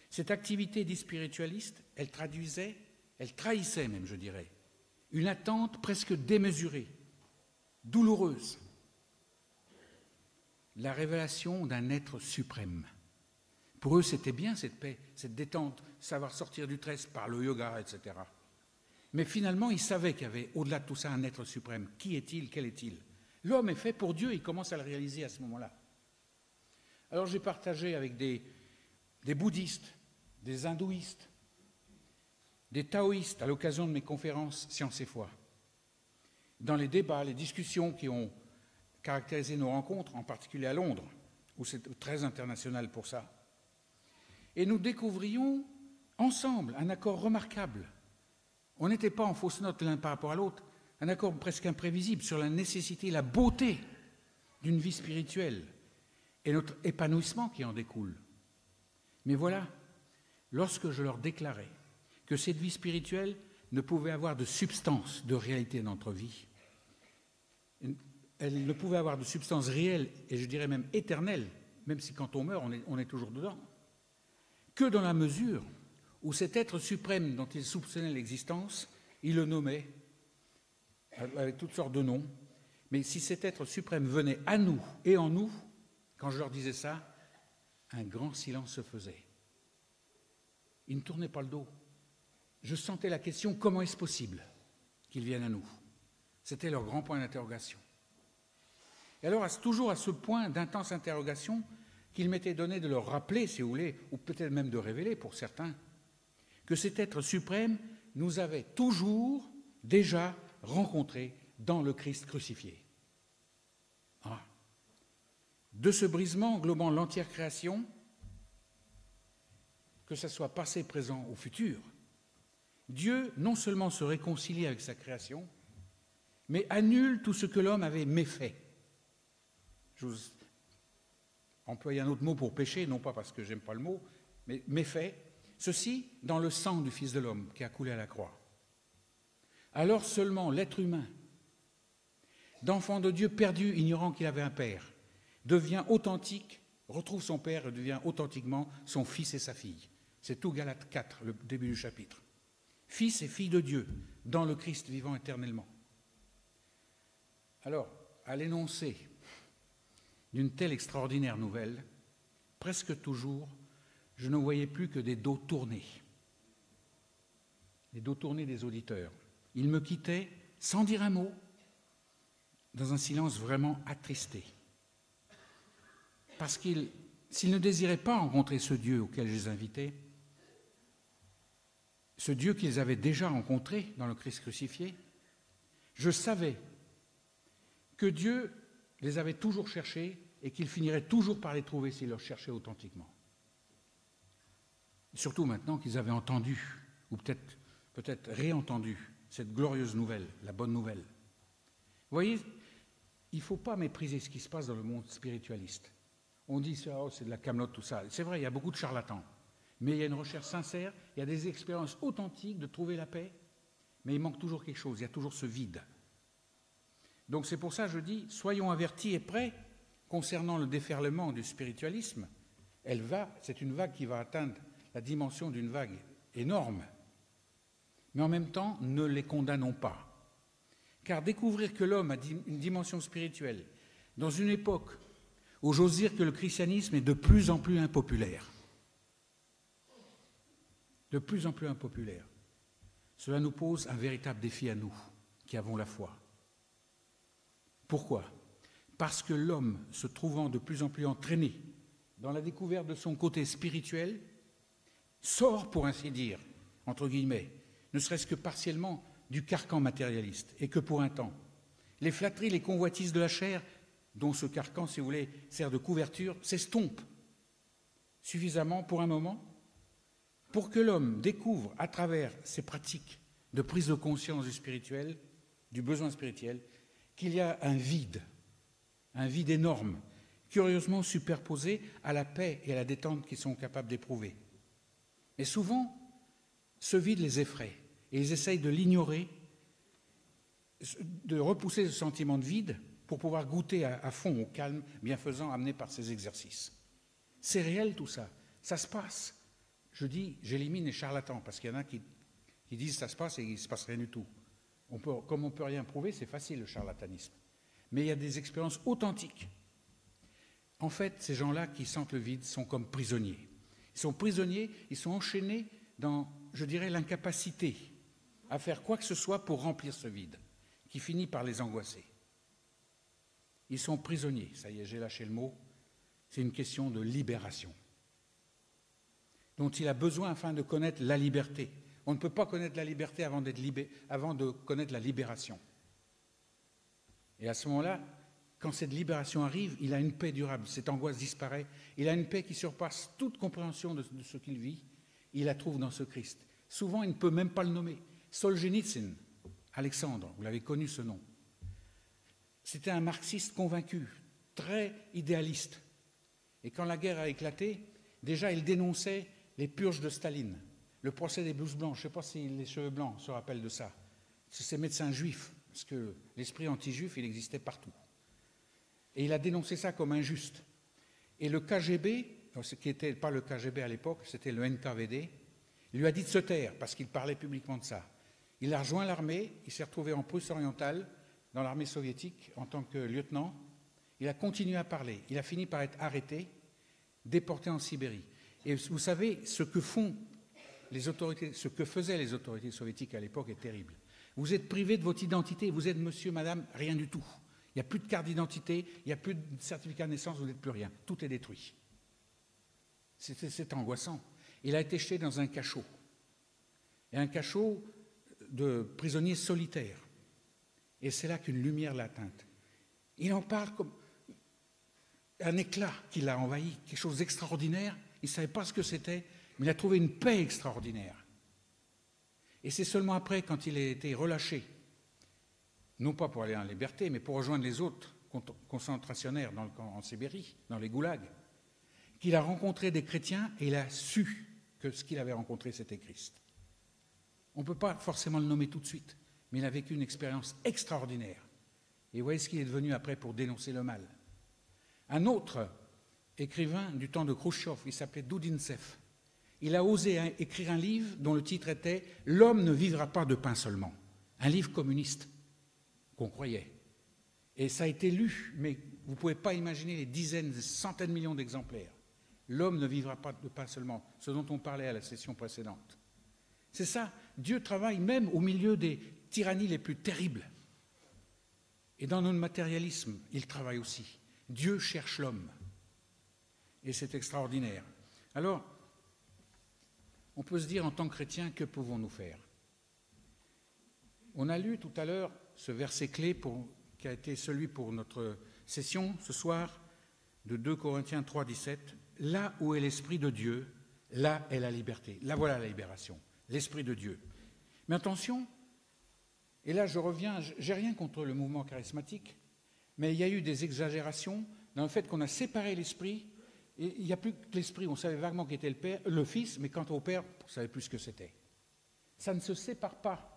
Cette activité dite spiritualiste, elle trahissait même, je dirais, une attente presque démesurée, douloureuse. La révélation d'un être suprême. Pour eux, c'était bien cette paix, cette détente, savoir sortir du stress par le yoga, etc. Mais finalement, ils savaient qu'il y avait au-delà de tout ça un être suprême. Qui est-il? Quel est-il? L'homme est fait pour Dieu, il commence à le réaliser à ce moment-là. Alors j'ai partagé avec des bouddhistes, des hindouistes, des taoïstes à l'occasion de mes conférences Science et Foi. Dans les débats, les discussions qui ont caractérisé nos rencontres, en particulier à Londres, où c'est très international pour ça. Et nous découvrions ensemble un accord remarquable. On n'était pas en fausse note l'un par rapport à l'autre, un accord presque imprévisible sur la nécessité, la beauté d'une vie spirituelle et notre épanouissement qui en découle. Mais voilà, lorsque je leur déclarais que cette vie spirituelle ne pouvait avoir de substance, de réalité dans notre vie, elle ne pouvait avoir de substance réelle, et je dirais même éternelle, même si quand on meurt, on est toujours dedans, que dans la mesure où cet être suprême dont ils soupçonnaient l'existence, ils le nommaient avec toutes sortes de noms, mais si cet être suprême venait à nous et en nous, quand je leur disais ça, un grand silence se faisait. Ils ne tournaient pas le dos. Je sentais la question, comment est-ce possible qu'il vienne à nous? C'était leur grand point d'interrogation. Et alors, toujours à ce point d'intense interrogation, qu'il m'était donné de leur rappeler, si vous voulez, ou peut-être même de révéler pour certains, que cet être suprême nous avait toujours déjà rencontrés dans le Christ crucifié. Ah. De ce brisement englobant l'entière création, que ce soit passé, présent ou futur, Dieu non seulement se réconcilie avec sa création, mais annule tout ce que l'homme avait méfait. Je vous emploie un autre mot pour péché, non pas parce que j'aime pas le mot, mais méfait. Ceci dans le sang du Fils de l'homme qui a coulé à la croix. Alors seulement l'être humain, d'enfant de Dieu perdu, ignorant qu'il avait un père, devient authentique, retrouve son père et devient authentiquement son fils et sa fille. C'est tout Galates 4, le début du chapitre. Fils et fille de Dieu, dans le Christ vivant éternellement. Alors, à l'énoncé d'une telle extraordinaire nouvelle, presque toujours, je ne voyais plus que des dos tournés. Les dos tournés des auditeurs. Ils me quittaient sans dire un mot, dans un silence vraiment attristé. Parce qu'ils, s'ils ne désiraient pas rencontrer ce Dieu auquel je les invitais, ce Dieu qu'ils avaient déjà rencontré dans le Christ crucifié, je savais que Dieu les avait toujours cherchés et qu'il finirait toujours par les trouver s'ils leur cherchaient authentiquement. Surtout maintenant qu'ils avaient entendu, ou peut-être réentendu, cette glorieuse nouvelle, la bonne nouvelle. Vous voyez, il ne faut pas mépriser ce qui se passe dans le monde spiritualiste. On dit oh, c'est de la camelote, tout ça. C'est vrai, il y a beaucoup de charlatans. Mais il y a une recherche sincère, il y a des expériences authentiques de trouver la paix, mais il manque toujours quelque chose, il y a toujours ce vide. Donc c'est pour ça que je dis, soyons avertis et prêts concernant le déferlement du spiritualisme. C'est une vague qui va atteindre la dimension d'une vague énorme. Mais en même temps, ne les condamnons pas. Car découvrir que l'homme a une dimension spirituelle, dans une époque où j'ose dire que le christianisme est de plus en plus impopulaire, cela nous pose un véritable défi à nous, qui avons la foi. Pourquoi? Parce que l'homme, se trouvant de plus en plus entraîné dans la découverte de son côté spirituel, sort, pour ainsi dire, entre guillemets, ne serait-ce que partiellement, du carcan matérialiste, et que pour un temps. Les flatteries, les convoitises de la chair, dont ce carcan, si vous voulez, sert de couverture, s'estompent suffisamment pour un moment, pour que l'homme découvre à travers ses pratiques de prise de conscience du spirituel, du besoin spirituel, qu'il y a un vide énorme, curieusement superposé à la paix et à la détente qu'ils sont capables d'éprouver. Mais souvent, Ce vide les effraie et ils essayent de l'ignorer, de repousser ce sentiment de vide pour pouvoir goûter à fond au calme bienfaisant amené par ces exercices. C'est réel tout ça, ça se passe. Je dis, j'élimine les charlatans parce qu'il y en a qui disent ça se passe et il ne se passe rien du tout. Comme on ne peut rien prouver, c'est facile le charlatanisme. Mais il y a des expériences authentiques. En fait, ces gens-là qui sentent le vide sont comme prisonniers. Ils sont prisonniers, ils sont enchaînés dans, je dirais, l'incapacité à faire quoi que ce soit pour remplir ce vide, qui finit par les angoisser. Ils sont prisonniers, ça y est, j'ai lâché le mot, c'est une question de libération, dont il a besoin afin de connaître la liberté. On ne peut pas connaître la liberté avant de connaître la libération. Et à ce moment-là, quand cette libération arrive, il a une paix durable, cette angoisse disparaît, il a une paix qui surpasse toute compréhension de ce qu'il vit, il la trouve dans ce Christ. Souvent, il ne peut même pas le nommer. Solzhenitsyn, Alexandre, vous l'avez connu ce nom. C'était un marxiste convaincu, très idéaliste. Et quand la guerre a éclaté, déjà il dénonçait les purges de Staline, le procès des blouses blanches. Je ne sais pas si les cheveux blancs se rappellent de ça. C'est ces médecins juifs, parce que l'esprit anti-juif, il existait partout. Et il a dénoncé ça comme injuste. Et le KGB, ce qui n'était pas le KGB à l'époque, c'était le NKVD, il lui a dit de se taire, parce qu'il parlait publiquement de ça. Il a rejoint l'armée, il s'est retrouvé en Prusse orientale, dans l'armée soviétique, en tant que lieutenant. Il a continué à parler. Il a fini par être arrêté, déporté en Sibérie. Et vous savez, ce que faisaient les autorités soviétiques à l'époque est terrible. Vous êtes privé de votre identité, vous êtes monsieur, madame, rien du tout. Il n'y a plus de carte d'identité, il n'y a plus de certificat de naissance, vous n'êtes plus rien. Tout est détruit. C'est angoissant. Il a été jeté dans un cachot. Et un cachot de prisonniers solitaires. Et c'est là qu'une lumière l'a atteinte. Il en parle comme un éclat qui l'a envahi, quelque chose d'extraordinaire. Il ne savait pas ce que c'était, mais il a trouvé une paix extraordinaire. Et c'est seulement après, quand il a été relâché, non pas pour aller en liberté, mais pour rejoindre les autres concentrationnaires en Sibérie, dans les goulags, qu'il a rencontré des chrétiens et il a su que ce qu'il avait rencontré, c'était Christ. On ne peut pas forcément le nommer tout de suite, mais il a vécu une expérience extraordinaire. Et vous voyez ce qu'il est devenu après pour dénoncer le mal. Un autre écrivain du temps de Khrouchtchev, il s'appelait Doudintsev, il a osé écrire un livre dont le titre était « L'homme ne vivra pas de pain seulement », un livre communiste qu'on croyait. Et ça a été lu, mais vous ne pouvez pas imaginer les dizaines, des centaines de millions d'exemplaires. L'homme ne vivra pas de pain seulement, ce dont on parlait à la session précédente. C'est ça, Dieu travaille même au milieu des tyrannies les plus terribles. Et dans notre matérialisme, il travaille aussi. Dieu cherche l'homme. Et c'est extraordinaire. Alors, on peut se dire en tant que chrétien, que pouvons-nous faire? On a lu tout à l'heure ce verset clé qui a été celui pour notre session ce soir, de 2 Corinthiens 3, 17. Là où est l'Esprit de Dieu, là est la liberté. Là voilà la libération, l'Esprit de Dieu. Mais attention, et là je reviens, j'ai rien contre le mouvement charismatique, mais il y a eu des exagérations dans le fait qu'on a séparé l'Esprit, et il n'y a plus que l'Esprit, on savait vaguement qui était le Père, le Fils, mais quant au Père, on ne savait plus ce que c'était. Ça ne se sépare pas.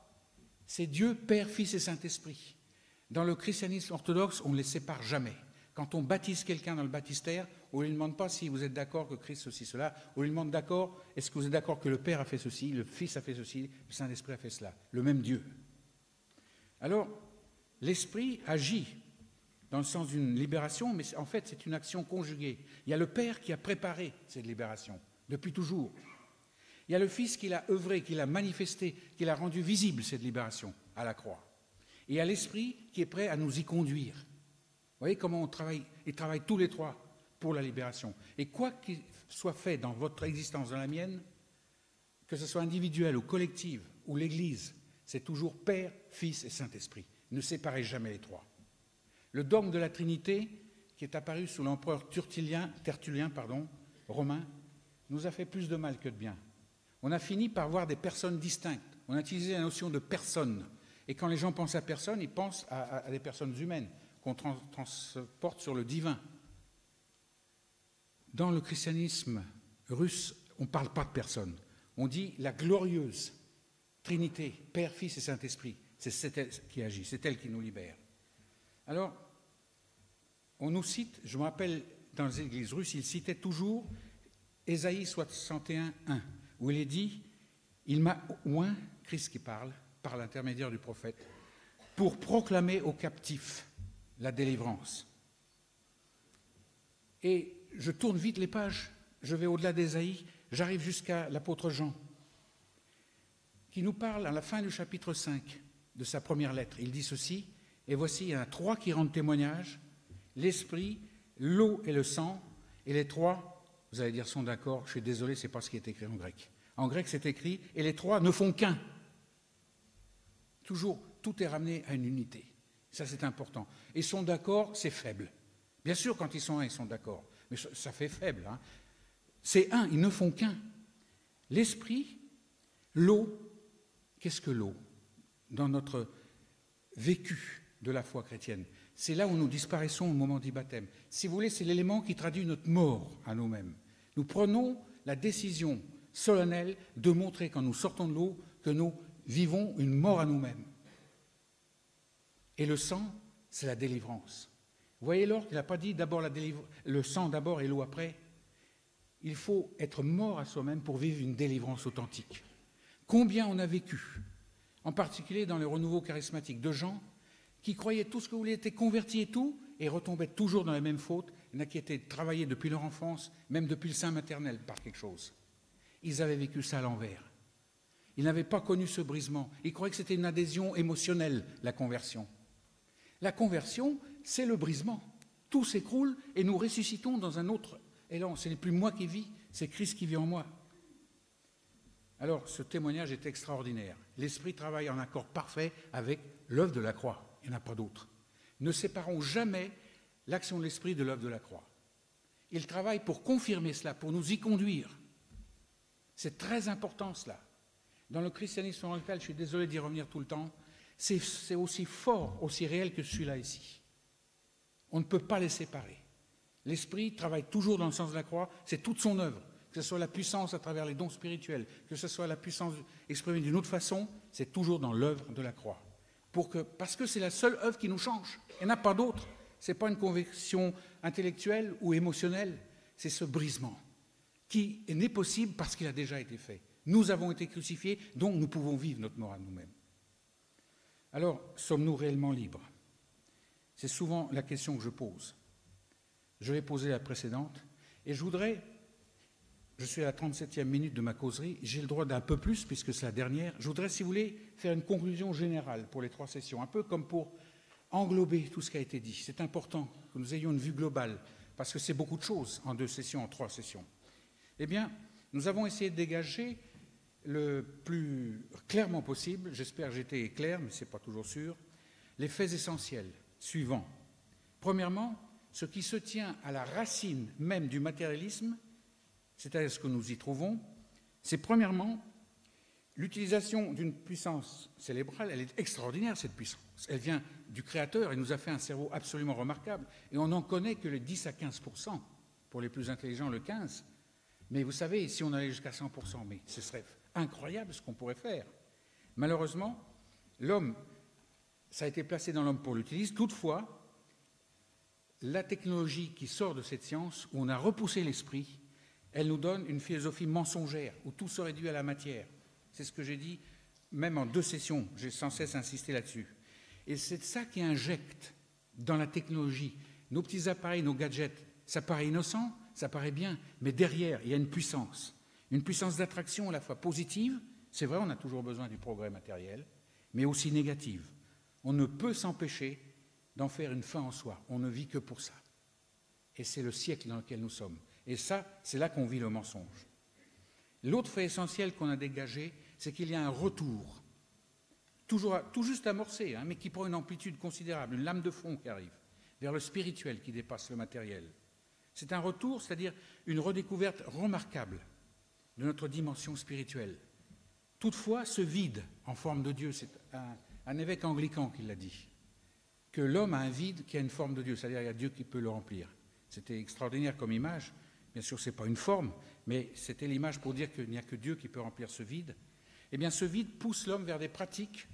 C'est Dieu, Père, Fils et Saint-Esprit. Dans le christianisme orthodoxe, on ne les sépare jamais. Quand on baptise quelqu'un dans le baptistère, on ne lui demande pas si vous êtes d'accord que Christ ceci, cela. On lui demande d'accord, est-ce que vous êtes d'accord que le Père a fait ceci, le Fils a fait ceci, le Saint-Esprit a fait cela. Le même Dieu. Alors, l'Esprit agit dans le sens d'une libération, mais en fait, c'est une action conjuguée. Il y a le Père qui a préparé cette libération, depuis toujours. Il y a le Fils qui l'a œuvré, qui l'a manifesté, qui l'a rendu visible, cette libération, à la croix. Et il y a l'Esprit qui est prêt à nous y conduire. Vous voyez comment on travaille? Ils travaillent tous les trois pour la libération. Et quoi qu'il soit fait dans votre existence, dans la mienne, que ce soit individuel ou collective, ou l'Église, c'est toujours Père, Fils et Saint-Esprit. Ne séparez jamais les trois. Le dogme de la Trinité, qui est apparu sous l'empereur Tertullien, romain, nous a fait plus de mal que de bien. On a fini par voir des personnes distinctes. On a utilisé la notion de personne. Et quand les gens pensent à personne, ils pensent à des personnes humaines qu'on transporte sur le divin. Dans le christianisme russe, on ne parle pas de personne. On dit la glorieuse Trinité, Père, Fils et Saint-Esprit. C'est elle qui agit, c'est elle qui nous libère. Alors, on nous cite, je me rappelle, dans les églises russes, ils citaient toujours Ésaïe 61, 1, où il est dit « Il m'a oint, Christ qui parle, par l'intermédiaire du prophète, pour proclamer aux captifs la délivrance. » Et je tourne vite les pages, je vais au-delà d'Ésaïe, j'arrive jusqu'à l'apôtre Jean, qui nous parle à la fin du chapitre 5 de sa première lettre. Il dit ceci, et voici, il y en a 3 qui rendent témoignage, l'esprit, l'eau et le sang, et les 3, vous allez dire, sont d'accord, je suis désolé, ce n'est pas ce qui est écrit en grec. En grec, c'est écrit, et les 3 ne font qu'un. Toujours, tout est ramené à une unité. Ça, c'est important. Ils sont d'accord, c'est faible. Bien sûr, quand ils sont un, ils sont d'accord, mais ça fait faible. Hein. C'est un, ils ne font qu'un. L'esprit, l'eau, qu'est-ce que l'eau? Dans notre vécu de la foi chrétienne, c'est là où nous disparaissons au moment du baptême. Si vous voulez, c'est l'élément qui traduit notre mort à nous-mêmes. Nous prenons la décision solennelle de montrer, quand nous sortons de l'eau, que nous vivons une mort à nous-mêmes. Et le sang, c'est la délivrance. Vous voyez alors qu'il n'a pas dit d'abord le sang d'abord et l'eau après. Il faut être mort à soi-même pour vivre une délivrance authentique. Combien on a vécu, en particulier dans les renouveaux charismatiques, de gens qui croyaient tout ce que vous voulez, étaient convertis et tout, et retombaient toujours dans les mêmes fautes. Il y en a qui étaient travaillés depuis leur enfance, même depuis le sein maternel, par quelque chose. Ils avaient vécu ça à l'envers. Ils n'avaient pas connu ce brisement. Ils croyaient que c'était une adhésion émotionnelle, la conversion. La conversion, c'est le brisement. Tout s'écroule et nous ressuscitons dans un autre élan. Ce n'est plus moi qui vis, c'est Christ qui vit en moi. Alors, ce témoignage est extraordinaire. L'Esprit travaille en accord parfait avec l'œuvre de la croix. Il n'y en a pas d'autre. Ne séparons jamais l'action de l'Esprit de l'œuvre de la croix. Il travaille pour confirmer cela, pour nous y conduire. C'est très important cela. Dans le christianisme oriental, je suis désolé d'y revenir tout le temps, c'est aussi fort, aussi réel que celui-là ici. On ne peut pas les séparer. L'Esprit travaille toujours dans le sens de la croix, c'est toute son œuvre. Que ce soit la puissance à travers les dons spirituels, que ce soit la puissance exprimée d'une autre façon, c'est toujours dans l'œuvre de la croix. Parce que c'est la seule œuvre qui nous change. Il n'y en a pas d'autre. Ce n'est pas une conviction intellectuelle ou émotionnelle, c'est ce brisement qui n'est possible parce qu'il a déjà été fait. Nous avons été crucifiés, donc nous pouvons vivre notre mort à nous-mêmes. Alors, sommes-nous réellement libres? C'est souvent la question que je pose. Je l'ai posée la précédente, et je suis à la 37e minute de ma causerie, j'ai le droit d'un peu plus, puisque c'est la dernière. Je voudrais, si vous voulez, faire une conclusion générale pour les 3 sessions, un peu comme pour englober tout ce qui a été dit. C'est important que nous ayons une vue globale, parce que c'est beaucoup de choses en 2 sessions, en 3 sessions. Eh bien, nous avons essayé de dégager le plus clairement possible, j'espère que j'ai été clair, mais ce n'est pas toujours sûr, les faits essentiels suivants. Premièrement, ce qui se tient à la racine même du matérialisme, c'est-à-dire ce que nous y trouvons, c'est premièrement l'utilisation d'une puissance cérébrale. Elle est extraordinaire, cette puissance. Elle vient du Créateur, il nous a fait un cerveau absolument remarquable, et on n'en connaît que le 10 à 15%, pour les plus intelligents le 15%. Mais vous savez, si on allait jusqu'à 100%, mais ce serait incroyable ce qu'on pourrait faire. Malheureusement, l'homme, ça a été placé dans l'homme pour l'utiliser. Toutefois, la technologie qui sort de cette science, où on a repoussé l'esprit, elle nous donne une philosophie mensongère, où tout se réduit à la matière. C'est ce que j'ai dit, même en 2 sessions, j'ai sans cesse insisté là-dessus. Et c'est ça qui injecte dans la technologie. Nos petits appareils, nos gadgets, ça paraît innocent, ça paraît bien, mais derrière, il y a une puissance d'attraction à la fois positive, c'est vrai, on a toujours besoin du progrès matériel, mais aussi négative. On ne peut s'empêcher d'en faire une fin en soi, on ne vit que pour ça. Et c'est le siècle dans lequel nous sommes. Et ça, c'est là qu'on vit le mensonge. L'autre fait essentiel qu'on a dégagé, c'est qu'il y a un retour, tout juste amorcé, mais qui prend une amplitude considérable, une lame de fond qui arrive, vers le spirituel qui dépasse le matériel. C'est un retour, c'est-à-dire une redécouverte remarquable de notre dimension spirituelle. Toutefois, ce vide en forme de Dieu, c'est un évêque anglican qui l'a dit, que l'homme a un vide qui a une forme de Dieu, c'est-à-dire il y a Dieu qui peut le remplir. C'était extraordinaire comme image. bien sûr ce n'est pas une forme, mais c'était l'image pour dire qu'il n'y a que Dieu qui peut remplir ce vide, eh bien ce vide pousse l'homme vers des pratiques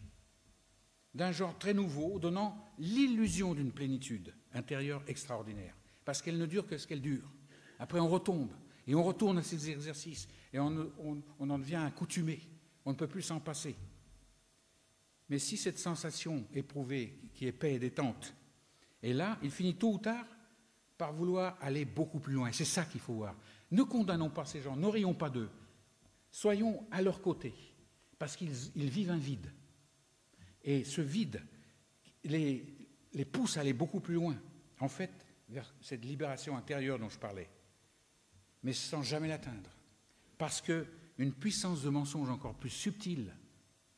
d'un genre très nouveau, donnant l'illusion d'une plénitude intérieure extraordinaire, parce qu'elle ne dure que ce qu'elle dure. Après on retombe, et on retourne à ces exercices, et on en devient accoutumé, on ne peut plus s'en passer. Mais si cette sensation éprouvée, qui est paix et détente, est là, il finit tôt ou tard par vouloir aller beaucoup plus loin. C'est ça qu'il faut voir. Ne condamnons pas ces gens, n'aurions pas d'eux. Soyons à leur côté, parce qu'ils vivent un vide. Et ce vide les pousse à aller beaucoup plus loin, en fait, vers cette libération intérieure dont je parlais, mais sans jamais l'atteindre. Parce qu'une puissance de mensonge encore plus subtile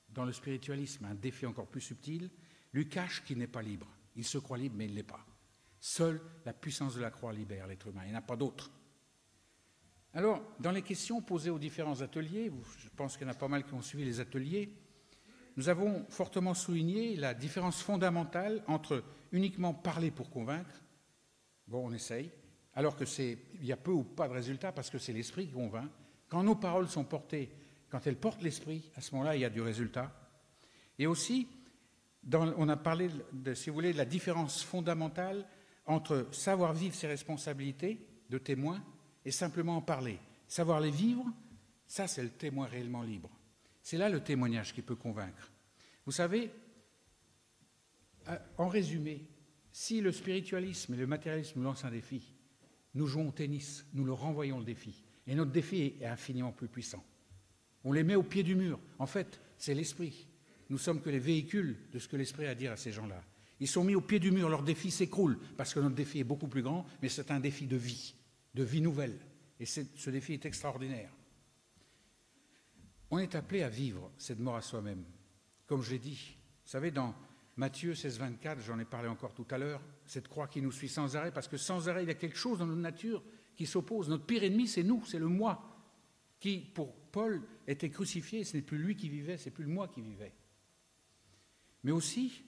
dans le spiritualisme, un défi encore plus subtil, lui cache qu'il n'est pas libre. Il se croit libre, mais il ne l'est pas. Seule la puissance de la croix libère l'être humain, il n'y en a pas d'autre. Alors, dans les questions posées aux différents ateliers, je pense qu'il y en a pas mal qui ont suivi les ateliers, nous avons fortement souligné la différence fondamentale entre uniquement parler pour convaincre, bon, on essaye, alors qu'il y a peu ou pas de résultats parce que c'est l'esprit qui convainc. Quand nos paroles sont portées, quand elles portent l'esprit, à ce moment-là, il y a du résultat. Et aussi, on a parlé, si vous voulez, de la différence fondamentale entre savoir vivre ses responsabilités de témoin et simplement en parler. Savoir les vivre, ça c'est le témoin réellement libre. C'est là le témoignage qui peut convaincre. Vous savez, en résumé, si le spiritualisme et le matérialisme nous lancent un défi, nous jouons au tennis, nous leur renvoyons le défi. Et notre défi est infiniment plus puissant. On les met au pied du mur. En fait, c'est l'esprit. Nous ne sommes que les véhicules de ce que l'esprit a à dire à ces gens-là. Ils sont mis au pied du mur, leur défi s'écroule, parce que notre défi est beaucoup plus grand, mais c'est un défi de vie nouvelle. Et ce défi est extraordinaire. On est appelé à vivre cette mort à soi-même. Comme je l'ai dit, vous savez, dans Matthieu 16, 24, j'en ai parlé encore tout à l'heure, cette croix qui nous suit sans arrêt, parce que sans arrêt, il y a quelque chose dans notre nature qui s'oppose. Notre pire ennemi, c'est nous, c'est le moi, qui, pour Paul, était crucifié. Ce n'est plus lui qui vivait, c'est plus le moi qui vivait. Mais aussi,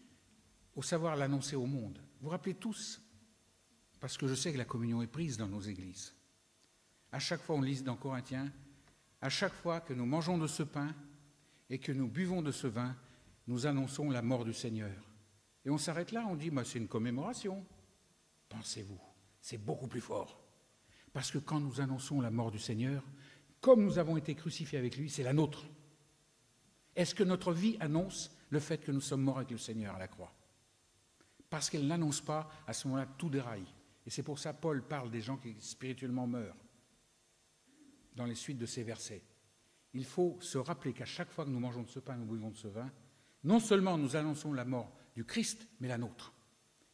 au savoir l'annoncer au monde. Vous vous rappelez tous, parce que je sais que la communion est prise dans nos églises. À chaque fois, on lit dans Corinthiens, à chaque fois que nous mangeons de ce pain et que nous buvons de ce vin, nous annonçons la mort du Seigneur. Et on s'arrête là, on dit, c'est une commémoration. Pensez-vous, c'est beaucoup plus fort. Parce que quand nous annonçons la mort du Seigneur, comme nous avons été crucifiés avec lui, c'est la nôtre. Est-ce que notre vie annonce le fait que nous sommes morts avec le Seigneur à la croix? Parce qu'elle n'annonce pas, à ce moment-là, tout déraille. Et c'est pour ça que Paul parle des gens qui spirituellement meurent dans les suites de ces versets. Il faut se rappeler qu'à chaque fois que nous mangeons de ce pain, nous buvons de ce vin, non seulement nous annonçons la mort du Christ, mais la nôtre.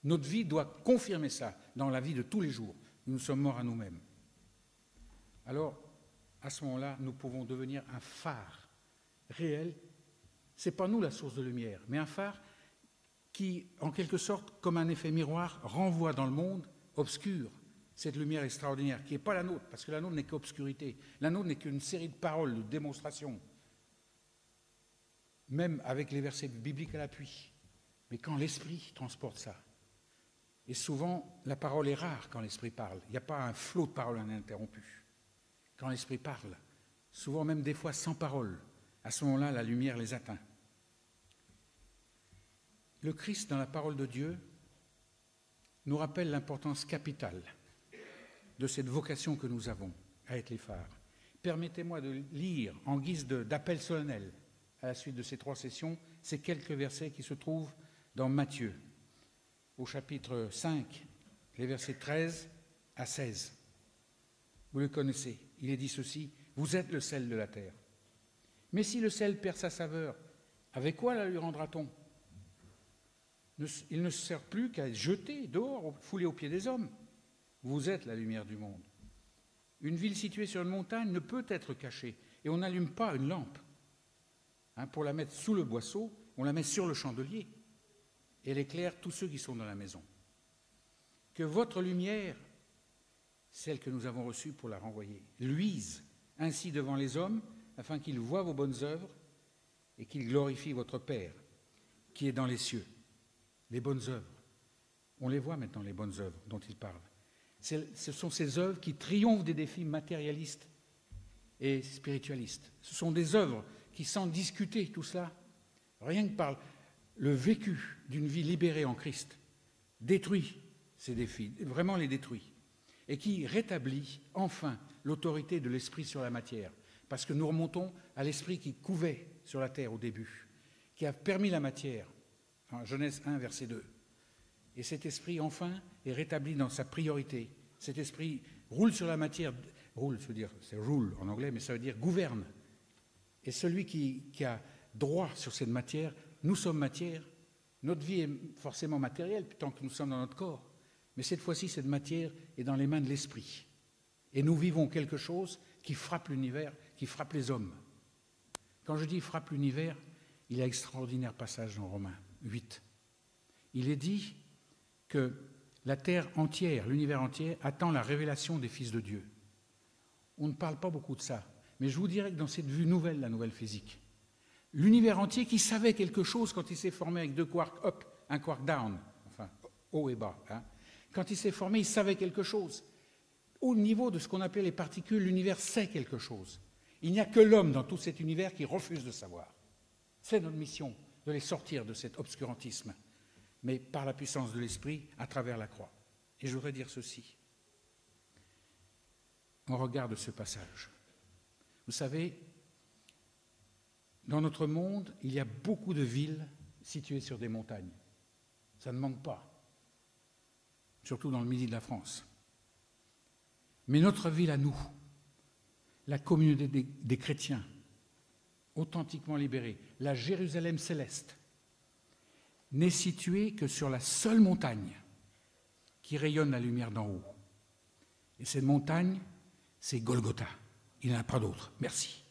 Notre vie doit confirmer ça dans la vie de tous les jours. Nous sommes morts à nous-mêmes. Alors, à ce moment-là, nous pouvons devenir un phare réel. Ce n'est pas nous la source de lumière, mais un phare qui, en quelque sorte, comme un effet miroir, renvoie dans le monde obscur cette lumière extraordinaire, qui n'est pas la nôtre, parce que la nôtre n'est qu'obscurité. La nôtre n'est qu'une série de paroles, de démonstrations, même avec les versets bibliques à l'appui. Mais quand l'Esprit transporte ça, et souvent, la parole est rare quand l'Esprit parle. Il n'y a pas un flot de paroles ininterrompu. Quand l'Esprit parle, souvent même des fois sans parole, à ce moment-là, la lumière les atteint. Le Christ, dans la parole de Dieu, nous rappelle l'importance capitale de cette vocation que nous avons à être les phares. Permettez-moi de lire, en guise d'appel solennel, à la suite de ces 3 sessions, ces quelques versets qui se trouvent dans Matthieu, au chapitre 5, les versets 13 à 16. Vous le connaissez, il est dit ceci, « Vous êtes le sel de la terre. Mais si le sel perd sa saveur, avec quoi la lui rendra-t-on ? Il ne sert plus qu'à être jeté dehors, foulé aux pieds des hommes. Vous êtes la lumière du monde. Une ville située sur une montagne ne peut être cachée, et on n'allume pas une lampe. Pour la mettre sous le boisseau, on la met sur le chandelier, et elle éclaire tous ceux qui sont dans la maison. Que votre lumière, celle que nous avons reçue pour la renvoyer, luise ainsi devant les hommes, afin qu'ils voient vos bonnes œuvres et qu'ils glorifient votre Père qui est dans les cieux. Les bonnes œuvres. On les voit maintenant, les bonnes œuvres dont il parle. Ce sont ces œuvres qui triomphent des défis matérialistes et spiritualistes. Ce sont des œuvres qui, sans discuter tout cela, rien que par le vécu d'une vie libérée en Christ, détruit ces défis, vraiment les détruit, et qui rétablit enfin l'autorité de l'esprit sur la matière. Parce que nous remontons à l'esprit qui couvait sur la terre au début, qui a permis la matière, en Genèse 1, verset 2. Et cet esprit, enfin, est rétabli dans sa priorité. Cet esprit roule sur la matière, roule, ça veut dire, c'est rule en anglais, mais ça veut dire gouverne. Et celui qui a droit sur cette matière, nous sommes matière, notre vie est forcément matérielle, tant que nous sommes dans notre corps. Mais cette fois-ci, cette matière est dans les mains de l'esprit. Et nous vivons quelque chose qui frappe l'univers, qui frappe les hommes. Quand je dis frappe l'univers, il y a un extraordinaire passage dans Romains 8. Il est dit que la terre entière, l'univers entier, attend la révélation des fils de Dieu. On ne parle pas beaucoup de ça, mais je vous dirais que dans cette vue nouvelle, la nouvelle physique, l'univers entier qui savait quelque chose quand il s'est formé avec 2 quarks up, un quark down, enfin haut et bas. Quand il s'est formé, il savait quelque chose. Au niveau de ce qu'on appelle les particules, l'univers sait quelque chose. Il n'y a que l'homme dans tout cet univers qui refuse de savoir. C'est notre mission de les sortir de cet obscurantisme, mais par la puissance de l'esprit à travers la croix. Et je voudrais dire ceci. On regarde ce passage. Vous savez, dans notre monde, il y a beaucoup de villes situées sur des montagnes. Ça ne manque pas, surtout dans le midi de la France. Mais notre ville à nous, la communauté des chrétiens, authentiquement libérés, la Jérusalem céleste, n'est située que sur la seule montagne qui rayonne la lumière d'en haut. Et cette montagne, c'est Golgotha. Il n'y en a pas d'autre. Merci.